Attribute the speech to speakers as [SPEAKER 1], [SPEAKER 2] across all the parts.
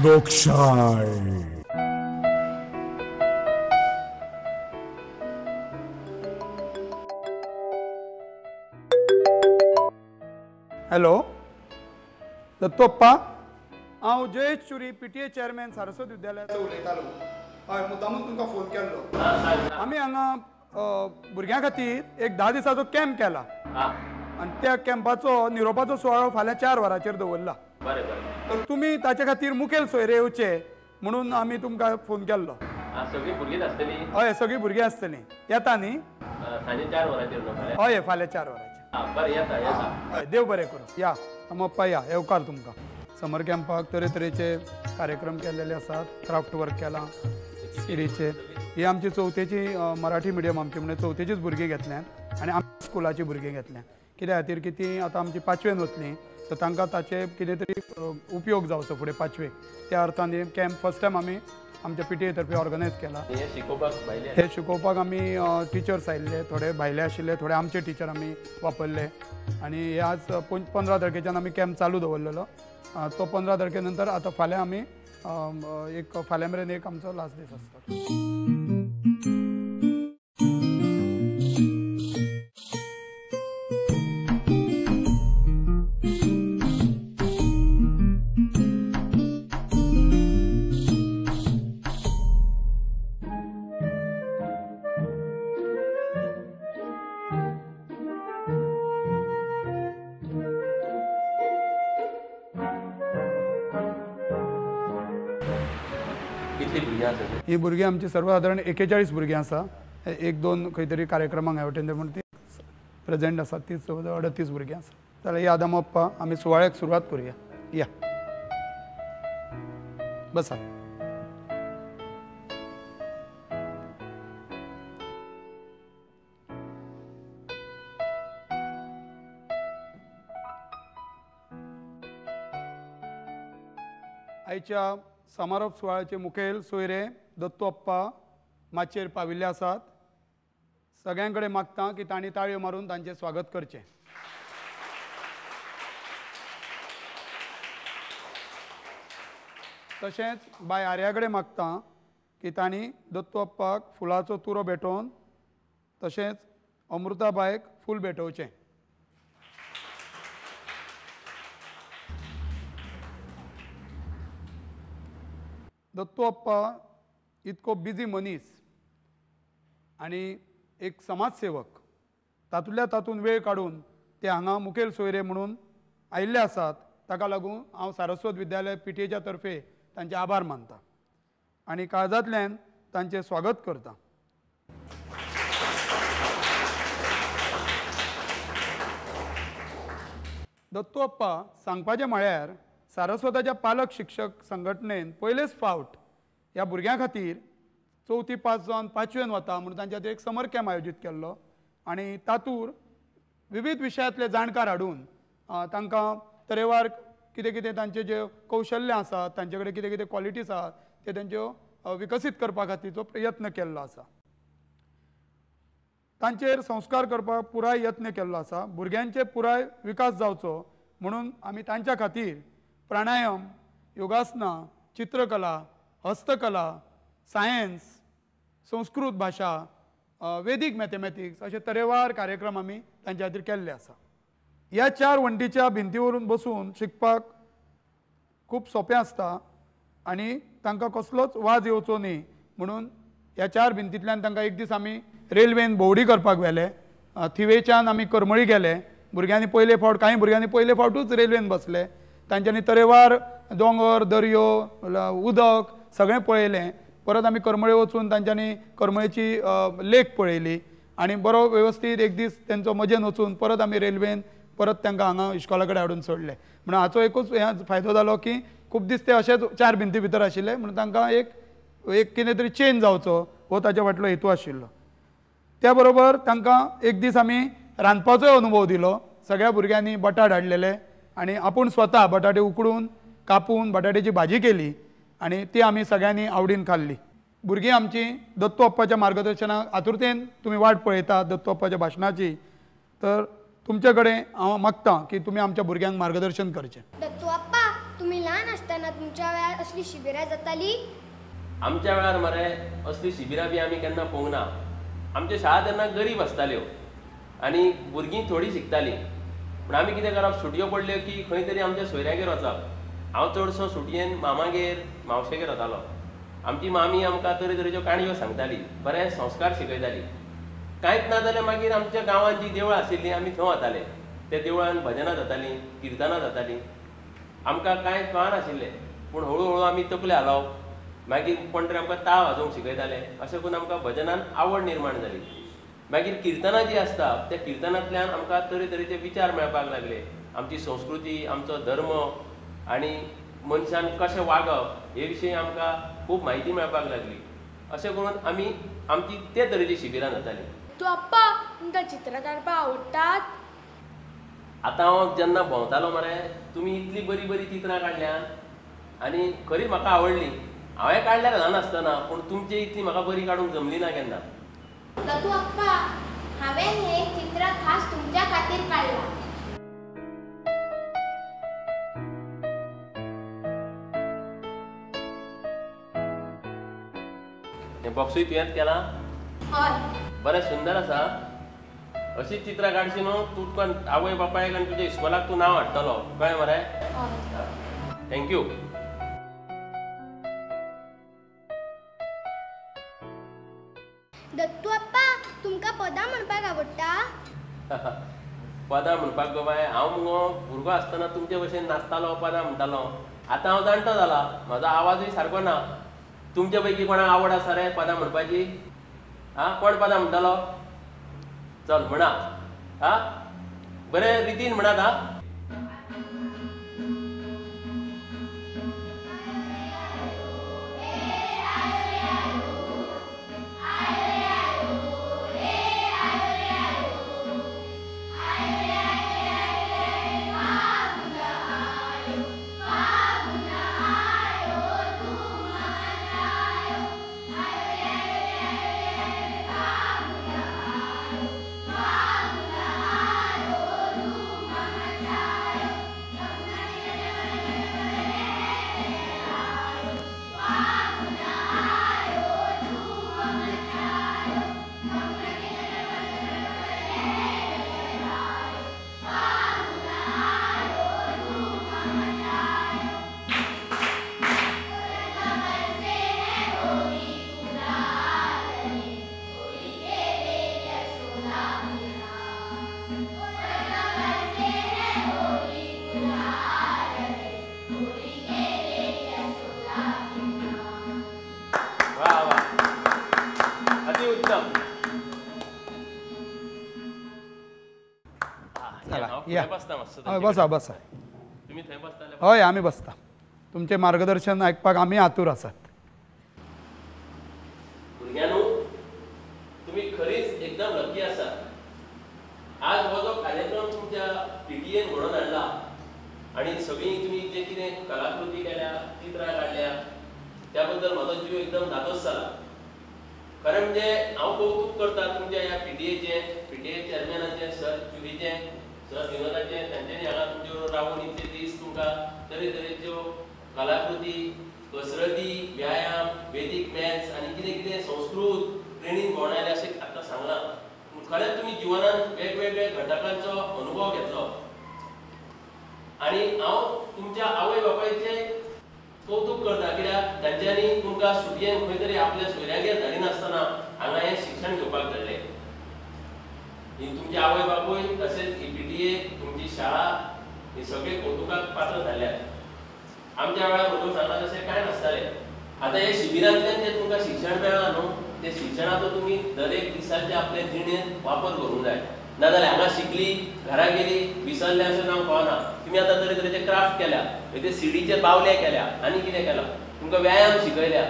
[SPEAKER 1] लोकशाही।
[SPEAKER 2] हॅलो दत्तोप्पा, हांव जयेश चुरी PTA chairman Saraswat विद्यालयाचो उलयतालो. हय, मुद्दामून तुमकां फोन केल्लो. आमी हांगा भुरग्यां खातीर एक 10 दिसाचो कॅम्प केला आनी त्या कॅम्पाचो निरोपाचो सुवाळो फाल्यां 4 वरांचेर दवरला. तर तुमी ताचे खातीर मुखेल सोयरे येवचे म्हणून आमी तुमकां फोन केल्लो.
[SPEAKER 3] सगळी भुरगीं आसतली?
[SPEAKER 2] हय, सगळीं भुरगीं आसतली. येता न्ही?
[SPEAKER 3] सांजे 4 वरांचेर न्हू?
[SPEAKER 2] हय, फाल्यां 4 वरांचेर.
[SPEAKER 3] बरें, येता येता.
[SPEAKER 2] हय, देव बरें करूं. या अम्मप्पा, या येवकार तुमकां. समर कॅम्पाक तरेतरेचे कार्यक्रम केल्लेले आसात. क्राफ्ट वर्क केलां सिडीचे. ही आमची चवथेची मराठी मिडियम आमची, म्हणजे चवथेचीच भुरगीं घेतल्यात आनी आमच्या स्कुलाची भुरगीं घेतल्या. कित्या खातीर की ती आतां आमची 5वेन वतलीं, तर तांकां ताचे कितें तरी उपयोग जावचो फुडें 5वेक. त्या अर्थान हे कॅम्प फर्स्ट टायम आमी आमच्या पीटीए तर्फे ऑर्गनायज केला. हे शिकोवपाक आमी टिचर्स आयिल्ले, थोडे भायले आशिल्ले, थोडे आमचे टिचर आमी वापरले. आनी हे आज 15 तारखेच्यान आमी कॅम्प चालू दवरलेलो. तो 15 तारखे नंतर आतां फाल्यां आमी एक फाल्यां मेरेन एक आमचो लास्ट दीस आसता. ही भुरगीं आमची सर्वसाधारण 41 भुरगीं आसा. 1-2 खंय तरी कार्यक्रमाक अटेंड म्हणून ती प्रेजेंट आसात, ती 38 भुरगीं आसा. जाल्यार या आदामप्पा, आमी सुवाळ्याक सुरवात करुया. या बसा. आयच्या समारोप सुवाळ्याचे मुखेल सोयरे दत्तोप्पा माचयेर पाविल्ले आसात. सगळ्यां कडेन मागता की तांणी ताळयो मारून तांचें स्वागत करचें. तशेंच बाय आर्या कडेन मागता की तांणी दत्तोप्पाक फुलाचो तुरो भेटोवन तशेंच अमृताबायक फूल भेटोवचें. दत्तोप्पा इतको बिजी मनीस आनी एक समाजसेवक, तातूंतल्या तातूंत वेळ काडून ते हांगा मुखेल सोयरे म्हणून आयिल्ले आसात. ताका लागून हांव सारस्वत विद्यालय पीटीएच्या तर्फे तांचे आभार मानता आनी काळजांतल्यान तांचें स्वागत करता. दत्तोप्पा सांगपाचें म्हळ्यार सारस्वताच्या पालक शिक्षक संघटनेन पयलेच फावट ह्या भुरग्यां खातीर चवथी पास जावन 5वेन वता म्हणून तांच्या खातीर एक समर कॅम्प आयोजीत केल्लो आनी तातूंत विविध विशयांतले जाणकार हाडून तांकां तरेवार कितें कितें तांचे जे कौशल्य आसात, तांचे कडेन कितें कितें क्वॉलिटीज आसात ते तांच्यो विकसीत करपा खातीरचो यत्न केल्लो आसा. तांचेर संस्कार करपाक पुराय यत्न केल्लो आसा. भुरग्यांचे पुराय विकास जावचो म्हणून आमी तांच्या खातीर प्राणायाम, योगासनां, चित्रकला, हस्तकला, सायन्स, संस्कृत भाशा, वेदीक मॅथमॅटिक्स अशे तरेवार कार्यक्रम आमी तांच्या खातीर केल्ले आसा. ह्या 4 वण्टीच्या भिंतीवरून बसून शिकपाक खूब सोंपें आसता आनी तांकां कसलोच वाज येवचो न्ही म्हणून ह्या 4 भिंतींतल्यान तांकां एक दीस आमी रेल्वेन भोंवडी करपाक व्हेले. थिवेच्यान आमी करमळी गेले. भुरग्यांनी पयले फावट, कांय भुरग्यांनी पयले फावटूच रेल्वेन बसले. तांच्यांनी तरेवार दोंगर, दर्यो, उदक सगळें पळयलें. परत आमी करमळे वचून तांच्यांनी करमळेची लेक पळयली आनी बरो वेवस्थीत एक दीस तेंचो मजेन वचून परत आमी रेल्वेन परत तांकां हांगा इश्कॉला कडेन हाडून सोडले. म्हणून हाचो एकूच फायदो जालो की खूब दीस ते अशेंच 4 भिंती भितर आशिल्ले म्हणून तांकां एक कितें तरी चेंज जावचो हो ताच्या फाटलो हेतू आशिल्लो. त्या बरोबर तांकां एक दीस आमी रांदपाचोय अनुभव दिलो. सगळ्या भुरग्यांनी बटाट हाडलेले आनी आपूण स्वता बटाटे उकडून कापून बटाट्याची भाजी केली आनी ती आमी सगळ्यांनी आवडीन खाल्ली. भुरगीं आमची दत्तोप्पाच्या मार्गदर्शनाक आतुरतेन तुमी वाट पळयतात दत्तोप्पाच्या भाशणाची. तर तुमचे कडेन हांव मागतां की तुमी आमच्या भुरग्यांक मार्गदर्शन करचें.
[SPEAKER 4] दत्तोप्पा, तुम्ही लहान असताना
[SPEAKER 1] आसतना तुमच्या वेळार असली शिबिरां जाताली?
[SPEAKER 3] आमच्या वेळार मरे असली शिबिरां बी आमी केन्ना पळोवंक ना. आमच्यो शाळा तेन्ना गरीब आसताल्यो आनी भुरगीं थोडीं शिकतालीं. पूण आमी कितें करप, सुटयो पडल्यो की खंय तरी आमच्या सोयऱ्यागेर वचप. हांव चडसो सुटयेन मामागेर मावशेगेर वतालो. आमची मामी आमकां तरेतरेच्यो काणयो सांगताली, बरे संस्कार शिकयताली. कांयच ना जाल्यार मागीर आमच्या गांवांत जीं देवळां आशिल्लीं आमी थंय वताले. त्या देवळान भजनां जातालीं, किर्तनां जातालीं. आमकां कांय कळनाशिल्लें, पूण हळू हळू आमी तकले हालप. मागीर कोण तरी आमकां ताळ वाजोवंक शिकयताले. अशें करून आमकां भजनान आवड निर्माण जाली. मागीर किर्तनां जीं आसता त्या किर्तनांतल्यान आमकां तरेतरेचे विचार मेळपाक लागले. आमची संस्कृती, आमचो धर्म आनी मनशान कशें वागप हे विशीं आमकां खूब म्हायती मेळपाक लागली. अशें करून आमी आमची ते तरेची शिबिरां जातालीं.
[SPEAKER 1] तूं अप्पा, तुमकां चित्रां काडपाक आवडटात?
[SPEAKER 3] आतां हांव जेन्ना भोंवतालो मरे, तुमी इतलीं बरीं बरीं चित्रां काडल्यांत आनी खरीच म्हाका आवडलीं. हांवें काडल्यार ल्हान आसतना, पूण तुमची इतलीं म्हाका बरीं काडूंक जमलीं ना केन्ना.
[SPEAKER 4] दत्तू अप्पा, हांवें हें चित्र खास तुमच्या खातीर काडलां.
[SPEAKER 3] हें बॉक्सूय तुवेंच केलां?
[SPEAKER 4] हय.
[SPEAKER 3] बरें सुंदर आसा. अशीच चित्रां काडची न्हू. तूं तुका आवय बापायक आनी तुज्या इस्कॉलाक तूं नांव हाडटलो, कळ्ळें मरे? थँक्यू.
[SPEAKER 1] दत्तू अप्पा, तुमकां पदां म्हणपाक आवडटा?
[SPEAKER 3] पदां म्हणपाक गो बाय, हांव मुगो भुरगो आसतना तुमचे भशेन नाचतालो, पदां म्हणटालो. आतां हांव जाणटो जाला, म्हाजो आवाजूय सारको ना. तुमचे पैकी कोणाक आवड आसा रे पदां म्हणपाची? कोण पदां म्हणटालो? चल म्हणा. बरे रितीन म्हणा.
[SPEAKER 2] बसा बसा.
[SPEAKER 3] तुम्ही थंय बसताले?
[SPEAKER 2] हय, आमी बसता. तुमचें मार्गदर्शन आयकपाक आमी आतूर आसात.
[SPEAKER 3] भुरग्यांनो, तुम्ही खरीच एकदम लकी आसात. आज हो जो कार्यक्रम तुमच्या पीटीएन घडोवन हाडला आणि सगळीं तुम्ही जे कितें कलाकृती केल्या, चित्रां काडल्या, त्या बद्दल म्हाजो जीव एकदम धादोस जाला. खरें म्हणजे हांव कौतुक करता तुमच्या ह्या पीटीए चेअरमॅनाचें, सर जुलीचें, सर विनोदाचें. तांच्यांनी हांगा तुमच्यो रावून इतले दीस तुमकां तरेतरेच्यो कलाकृती, कसरती, व्यायाम, वेदीक मॅथ्स आनी कितें कितें संस्कृत ट्रेनींग भोंवडायले अशें आतां सांगलां. खरेंच तुमी जिवनांत वेगवेगळे घटकांचो अनुभव घेतलो. आनी हांव तुमच्या आवय बापायचें कौतुक करता, कित्याक तांच्यांनी तुमकां सुटयेन खंय तरी आपल्या सोयऱ्यागेर धाडिनासतना हांगा हें शिक्षण घेवपाक धाडलें. तुमचे आवय बापूय, तशेंच ही पीटीए, तुमची शाळा, हे सगळे कौतुकाक पात्र जाल्यात. आमच्या वेळार भुरगो सांगला तशें कांय नासतालें. आतां हे शिबिरांतल्यान जें तुमकां शिक्षण मेळ्ळां न्हू, ते शिक्षणाचो तुमी दर एक दिसाचे आपले जिणेंत वापर करूंक जाय. नाजाल्यार हांगा शिकली, घरा गेली, विसरले अशें जावंक पावना. तुमी आतां तरेतरेचे क्राफ्ट केल्या, ते सिडीचे बावले केल्या, आनी कितें केलां, तुमकां व्यायाम शिकयल्या.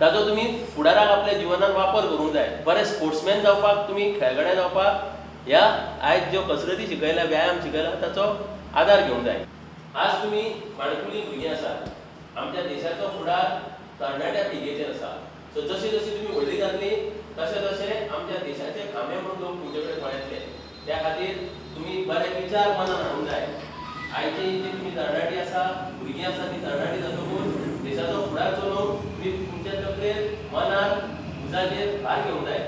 [SPEAKER 3] ताचो तुमी फुडाराक आपल्या जिवनांत वापर करूंक जाय. बरे स्पोर्ट्समॅन जावपाक, तुमी खेळगडे जावपाक ह्या आयज ज्यो कसरती शिकयल्या, व्यायाम शिकयला, ताचो आदार घेवंक जाय. आज तुमी माणकुली भुरगीं आसात. आमच्या देशाचो फुडार तरणाट्या पिळगेचेर आसा. सो जशी जशी तुमी व्हडलीं जातलीं तशें तशें आमच्या देशाचे खांबे म्हणून लोक तुमचे कडेन गोंयांतले. त्या खातीर तुमी बरे विचार मनान हाडूंक जाय. आयची जी तुमी तरणाटी आसा, भुरगीं आसा, ती तरणाटी भार घेवंक जाय.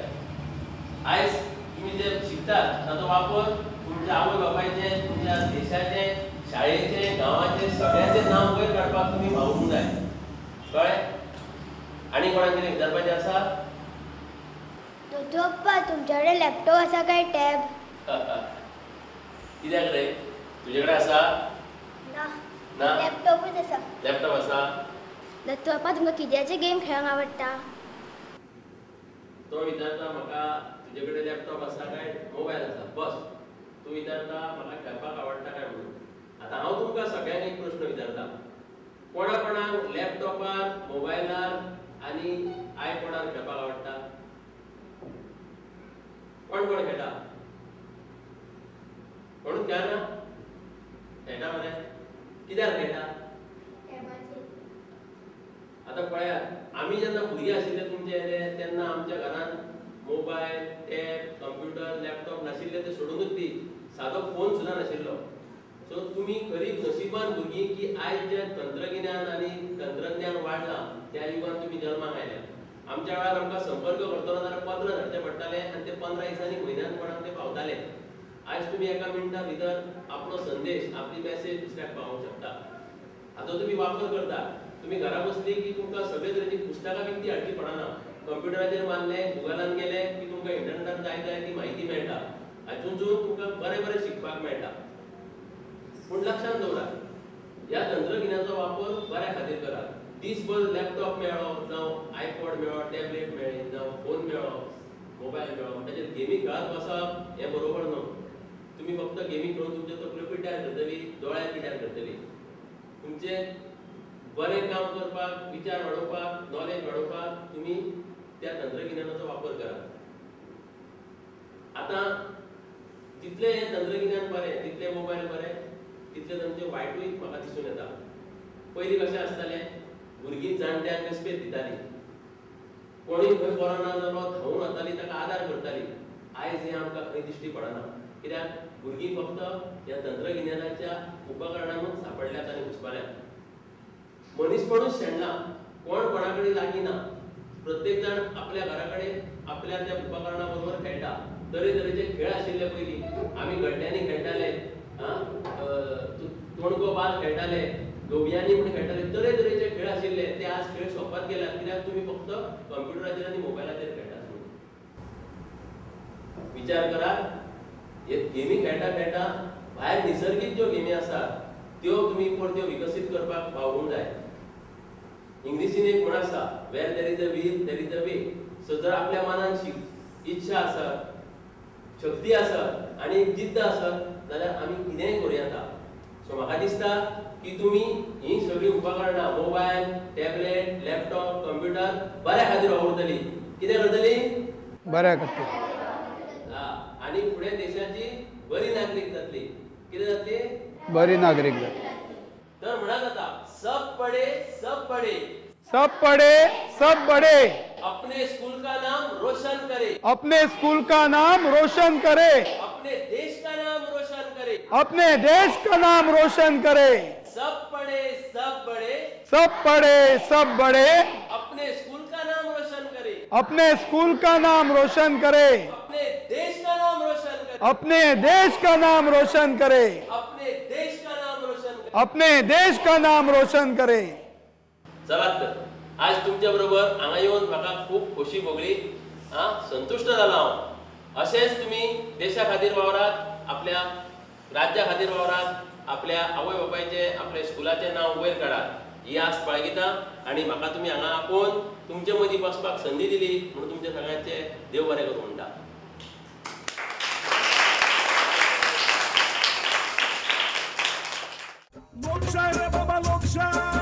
[SPEAKER 3] आयज तुम्ही जे शिकतात ताचो वापर तुमच्या आवय बापायचे, तुमच्या देशाचे, शाळेचे, गांवाचे सगळ्यांचे नांव वयर काडपाक तुम्ही भावूंक जाय. कळ्ळें? आनी कोणाक कितें विचारपाचें आसा?
[SPEAKER 1] दोतोर पप्पा तुमच्या कडेन लॅपटॉप आसा काय टॅब?
[SPEAKER 3] कित्याक रे? तुजे कडेन आसा?
[SPEAKER 1] ना
[SPEAKER 3] ना?
[SPEAKER 1] लॅपटॉपच आसा.
[SPEAKER 3] लॅपटॉप आसा?
[SPEAKER 1] दोतोर पप्पा तुमकां कित्याचे गेम खेळूंक आवडटा?
[SPEAKER 3] तो विचारता म्हाका तुजे कडेन लॅपटॉप आसा काय मोबायल आसा? बस. तूं विचारता म्हाका खेळपाक आवडटा काय म्हणून. आतां हांव तुमकां सगळ्यांक एक प्रश्न विचारता. कोणा कोणाक लॅपटॉपार, मोबायलार आनी आयपॉडार खेळपाक आवडटा? कोण कोण खेळटा? कोणूच खेळना? खेळटा मरे? कित्याक खेळटा? आता पळयात, आमी जेन्ना भुरगे आशिल्ले तुमचे तेन्ना आमच्या घरान मोबायल, टॅब, कंप्युटर, लॅपटॉप नाशिल्ले ते सोडूनच दी. सादो फोन सुद्दां नाशिल्लो. सो तुमी खरी नशिबान भुरगीं की आयज जे तंत्रगिन्यान आनी तंत्रज्ञान वाडलां त्या युगान तुमी जल्माक आयल्या. आमच्या वेळार आमकां संपर्क करतलो जाल्यार पत्र धाडचें पडटालें आनी ते 15 दिसांनी म्हयन्यान कोणाक ते पावताले. आयज तुमी एका मिनटा भितर आपलो संदेश, आपली मॅसेज दुसऱ्याक पावोवंक शकता. हाचो तुमी वापर करता. तुम्ही घरा बसली की तुमकां सगळे तरेची पुस्तकां विकती हाडची पडना. कंप्युटराचेर मारलें, गुगलान गेलें की तुमकां इंटरनेटार जाय जाय ती म्हायती मेळटा. हातूंतसून तुमकां बरें बरें शिकपाक मेळटा. पूण लक्षांत दवरात, ह्या तंत्रगिन्यानाचो वापर बऱ्या खातीर करात. दिसभर लॅपटॉप मेळ्ळो, जावं आयपॉड मेळ्ळो, टॅबलेट मेळ्ळी, जावं फोन मेळ्ळो, मोबायल मेळ्ळो, ताचेर गेमी खेळत बसप हें बरोबर न्हू. तुमी फक्त गेमी खेळून तुमच्यो तकल्यो पिड्ड्यार करतली, दोळे पिड्ड्यार करतली. तुमचे बरें काम करपाक, विचार वाडोवपाक, नॉलेज वाडोवपाक तुमी त्या तंत्रगिन्यानाचो वापर करात. आतां जितलें हें तंत्रगिन्यान बरें, तितले मोबायल बरें, तितले तांचे वायटूय म्हाका दिसून येता. पयलीं कशें आसतालें, भुरगीं जाणट्यांक रेस्पेद दितालीं. कोणूय खंय बरो ना जालो धांवून वतालीं, ताका आदार करतालीं. आयज हें आमकां खंय दिश्टी पडना. कित्याक भुरगीं फक्त ह्या तंत्रगिन्यानाच्या उपकरणांतूच सांपडल्यात आनी घुसपल्यात. मनीसपणूच शेणला, कोण कोणा कडेन लागीं ना. प्रत्येक जाण आपल्या घरा कडेन आपल्या त्या उपकरणा बरोबर खेळटा. तरेतरेचे खेळ आशिल्ले पयलीं. आमी गड्ड्यांनी खेळटाले, तोणको बाल खेळटाले, लोबयांनी म्हूण खेळटाले. तरेतरेचे खेळ आशिल्ले ते आज खेळ सोंपत गेल्यात. कित्याक तुमी फक्त कंप्युटराचेर आनी मोबायलाचेर खेळटात. विचार करात, हे गेमी खेळटा खेळटा भायर निसर्गीक ज्यो गेमी आसात त्यो तुमी परत्यो विकसीत करपाक पावूंक जाय. इंग्लिशीन एक म्हण आसा, where there is a will there is a way. So जर आपल्या मनान इच्छा आसत, शक्ती आसत आनी जिद्द आसत जाल्यार आमी कितेंय करूं येता. सो म्हाका दिसता की तुमी ही सगळी उपकरणां, मोबायल, टॅबलेट, लॅपटॉप, कंप्युटर बऱ्या खातीर वापरतली. कितें करतली?
[SPEAKER 2] बऱ्या खातीर.
[SPEAKER 3] आनी फुडें देशाची बरी नागरीक जातली. कितें जातली?
[SPEAKER 2] बरी नागरीक जातली.
[SPEAKER 3] तर म्हणत जाता, सब पढ़े सब बड़े,
[SPEAKER 2] सब पढ़े सब बड़े,
[SPEAKER 3] अपने स्कूल का नाम रोशन करे,
[SPEAKER 2] अपने स्कूल का नाम रोशन करे,
[SPEAKER 3] अपने देश का नाम रोशन करे,
[SPEAKER 2] अपने देश का नाम रोशन करे.
[SPEAKER 3] सब पढ़े सब बड़े,
[SPEAKER 2] सब पढ़े सब बड़े,
[SPEAKER 3] अपने स्कूल का नाम रोशन करे,
[SPEAKER 2] अपने स्कूल का नाम रोशन करे,
[SPEAKER 3] अपने देश का नाम रोशन करे,
[SPEAKER 2] अपने देश का नाम रोशन करे,
[SPEAKER 3] अपने देश का नाम रोशन करे.
[SPEAKER 2] अपने देश का नाम रोशन करे.
[SPEAKER 3] चलात तर आज तुमच्या बरोबर हांगा येवन म्हाका खूब खोशी भोगली. संतुष्ट जालो हांव. अशेंच तुमी देशा खातीर वावरात, आपल्या राज्या खातीर वावरात, आपल्या आवय बापायचे, आपल्या स्कुलाचें नांव वयर काडात. ही आस बाळगिता आनी म्हाका तुमी हांगा आपोवन तुमचे मदीं बसपाक संदी दिली म्हणून तुमचे सगळ्यांचे देव बरें करूं म्हणटा.
[SPEAKER 5] लोकशाही रे बाबा लोकशाही.